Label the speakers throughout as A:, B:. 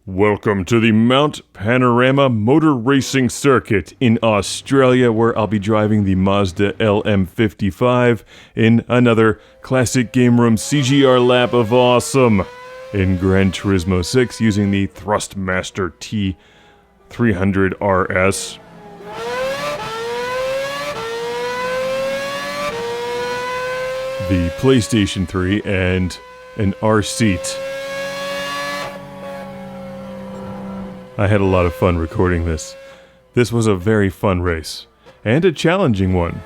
A: Welcome to the Mount Panorama Motor Racing Circuit in Australia, where I'll be driving the Mazda LM55 in another classic game room CGR lap of awesome in GRAN TURISMO 6 using the THRUSTMASTER T300RS. The PlayStation 3 and an R seat. I had a lot of fun recording this. This was a very fun race, and a challenging one.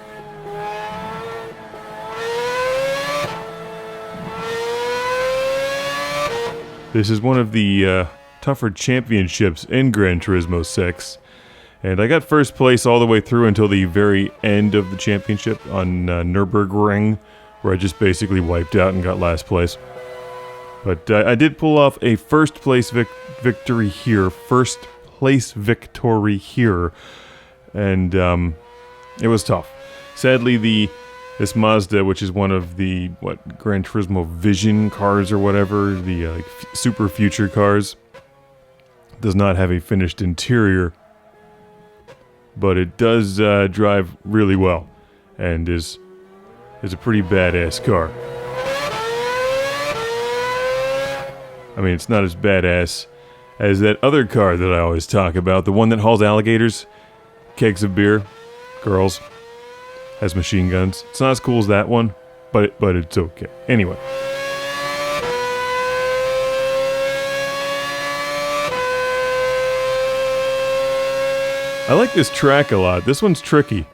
A: This is one of the tougher championships in GRAN TURISMO 6, and I got first place all the way through until the very end of the championship on Nürburgring, where I just basically wiped out and got last place. But I did pull off a first place victory here, and it was tough. Sadly, this Mazda, which is one of the Gran Turismo Vision cars or whatever, the super future cars, does not have a finished interior, but it does drive really well, and is a pretty badass car. I mean, it's not as badass as that other car that I always talk about, the one that hauls alligators, kegs of beer, girls, has machine guns. It's not as cool as that one, but it's okay. Anyway. I like this track a lot. This one's tricky,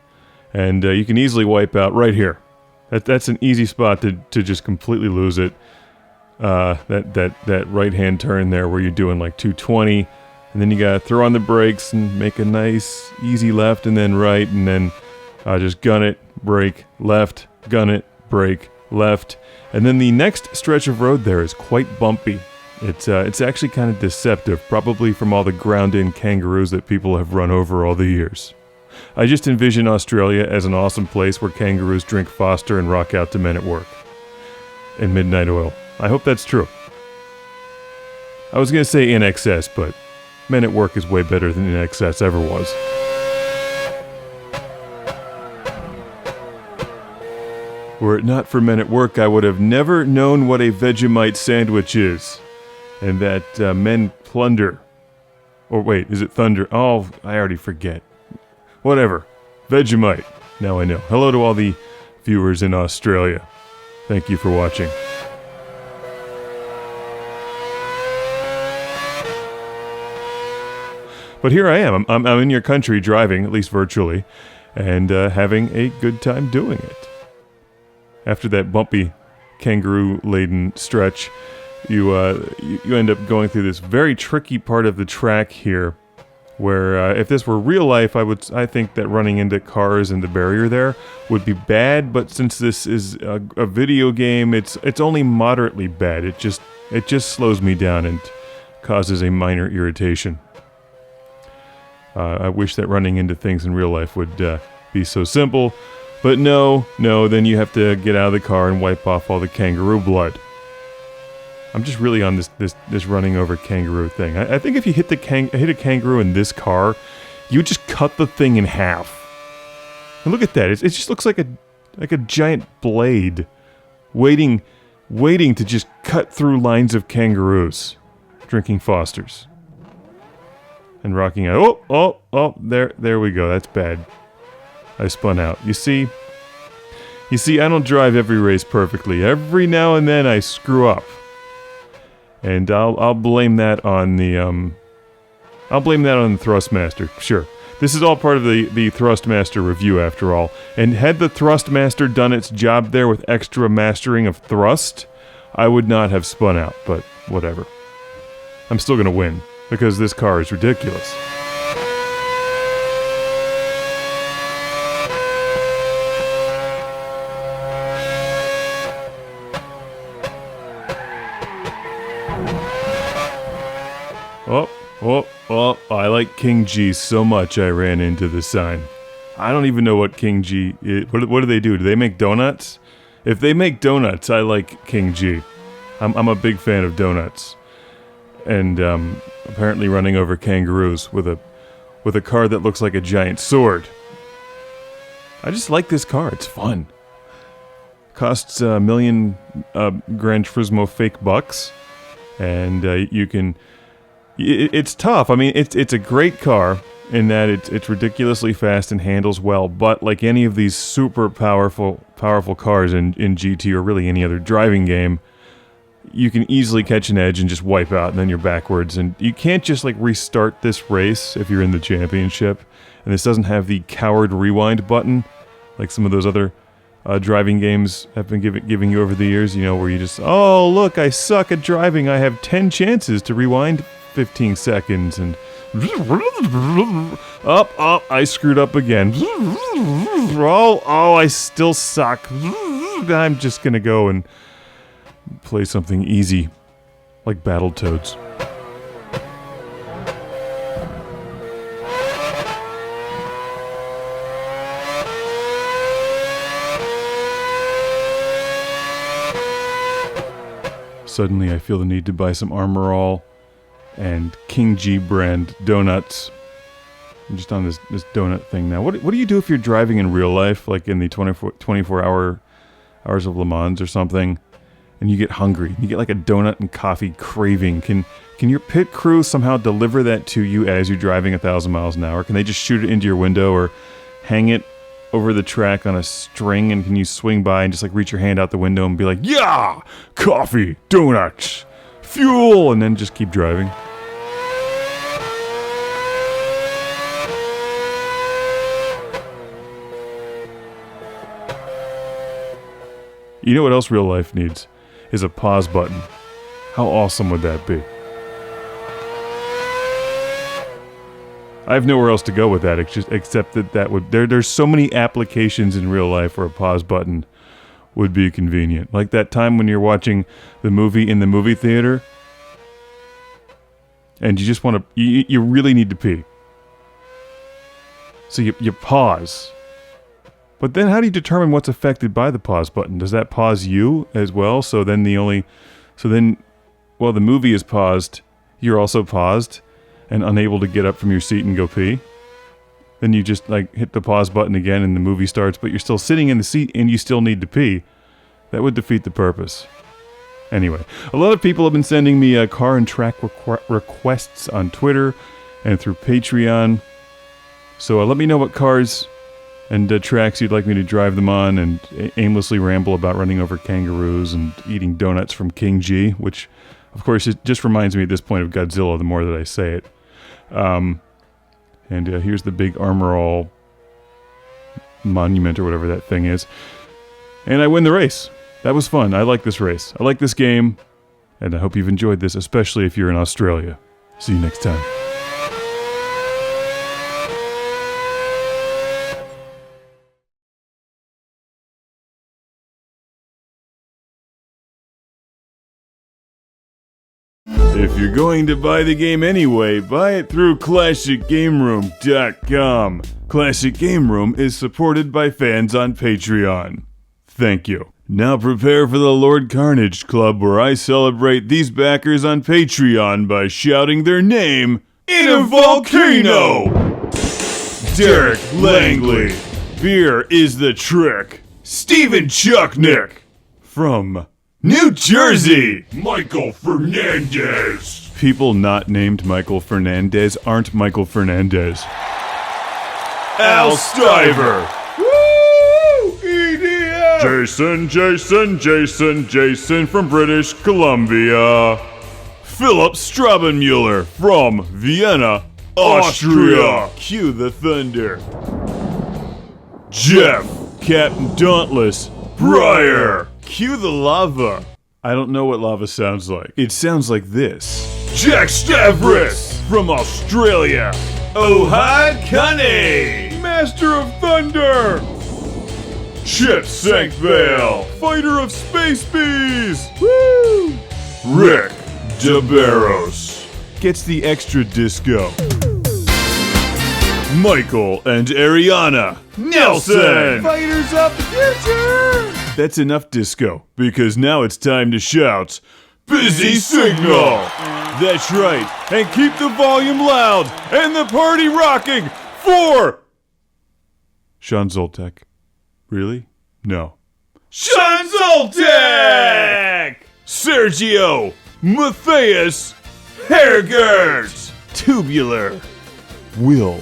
A: and you can easily wipe out right here. That's an easy spot to just completely lose it. That right-hand turn there where you're doing like 220, and then you gotta throw on the brakes and make a nice easy left and then right, and then just gun it, brake, left, gun it, brake, left, and then the next stretch of road there is quite bumpy. It's actually kind of deceptive, probably from all the ground-in kangaroos that people have run over all the years. I just envision Australia as an awesome place where kangaroos drink Foster and rock out to Men at Work and Midnight Oil. I hope that's true. I was going to say INXS, but Men at Work is way better than INXS ever was. Were it not for Men at Work, I would have never known what a Vegemite sandwich is. And that men plunder. Or wait, is it thunder? Oh, I already forget. Whatever. Vegemite. Now I know. Hello to all the viewers in Australia. Thank you for watching. But here I am. I'm in your country driving, at least virtually, and having a good time doing it. After that bumpy, kangaroo-laden stretch, you end up going through this very tricky part of the track here, where if this were real life, I think that running into cars and the barrier there would be bad. But since this is a video game, it's only moderately bad. It just slows me down and causes a minor irritation. I wish that running into things in real life would be so simple, but no, then you have to get out of the car and wipe off all the kangaroo blood. I'm just really on this running over kangaroo thing. I think if you hit a kangaroo in this car, you would just cut the thing in half. And look at that! It just looks like a giant blade, waiting to just cut through lines of kangaroos, drinking Fosters. And rocking out. Oh, there we go. That's bad. I spun out. You see, I don't drive every race perfectly. Every now and then I screw up. And I'll blame that on the Thrustmaster. Sure. This is all part of the Thrustmaster review after all. And had the Thrustmaster done its job there with extra mastering of thrust, I would not have spun out, but whatever. I'm still gonna win. Because this car is ridiculous. Oh, I like King G so much I ran into the sign. I don't even know what King G is. What do they do? Do they make donuts? If they make donuts, I like King G. I'm a big fan of donuts. and apparently running over kangaroos with a car that looks like a giant sword. I just like this car. It's fun. Costs $1 million Gran Turismo fake bucks, and you can. It's tough. I mean, it's a great car in that it's ridiculously fast and handles well. But like any of these super powerful cars in GT or really any other driving game, you can easily catch an edge and just wipe out, and then you're backwards. And you can't just like restart this race if you're in the championship. And this doesn't have the coward rewind button like some of those other driving games have been giving you over the years. You know, where you just, oh look, I suck at driving. I have 10 chances to rewind 15 seconds, and I screwed up again. Oh, I still suck. I'm just gonna go and play something easy, like Battletoads. Suddenly I feel the need to buy some Armor All and King G brand donuts. I'm just on this donut thing now. What do you do if you're driving in real life, like in the 24 hours of Le Mans or something, and you get hungry? You get like a donut and coffee craving. Can your pit crew somehow deliver that to you as you're driving 1,000 miles an hour? Can they just shoot it into your window or hang it over the track on a string, and can you swing by and just like reach your hand out the window and be like, yeah, coffee, donuts, fuel, and then just keep driving? You know what else real life needs? Is a pause button. How awesome would that be? I have nowhere else to go with that, except that would there's so many applications in real life where a pause button would be convenient. Like that time when you're watching the movie in the movie theater, and you just want to, you really need to pee. So you pause. But then how do you determine what's affected by the pause button? Does that pause you as well? So then while the movie is paused, you're also paused and unable to get up from your seat and go pee. Then you just like hit the pause button again and the movie starts, but you're still sitting in the seat and you still need to pee. That would defeat the purpose. Anyway, a lot of people have been sending me car and track requests on Twitter and through Patreon. So let me know what cars and tracks you'd like me to drive them on, and aimlessly ramble about running over kangaroos and eating donuts from King G, which, of course, it just reminds me at this point of Godzilla the more that I say it. And here's the big Armor All monument or whatever that thing is. And I win the race. That was fun. I like this race. I like this game. And I hope you've enjoyed this, especially if you're in Australia. See you next time. If you're going to buy the game anyway, buy it through ClassicGameRoom.com. Classic Game Room is supported by fans on Patreon. Thank you. Now prepare for the Lord Carnage Club, where I celebrate these backers on Patreon by shouting their name in a volcano! Derek Langley. Beer is the trick. Steven Chucknick. From New Jersey! Michael Fernandez! People not named Michael Fernandez aren't Michael Fernandez. Al Stiver! Woo! EDM! Jason from British Columbia. Philip Strabenmuller from Vienna, Austria. Cue the thunder. Jeff, Captain Dauntless, Breyer. Cue the lava. I don't know what lava sounds like. It sounds like this. Jack Stavris from Australia. Ohad Kane, Master of Thunder. Chip Sankvale, Fighter of Space Bees. Woo! Rick DeBarros gets the extra disco. Michael and Ariana Nelson, Fighters of the Future. That's enough disco, because now it's time to shout, busy signal. That's right. And keep the volume loud and the party rocking for Sean Zoltek. Really? No. Sean Zoltek! Sergio Matthias Hergert. Tubular. Will.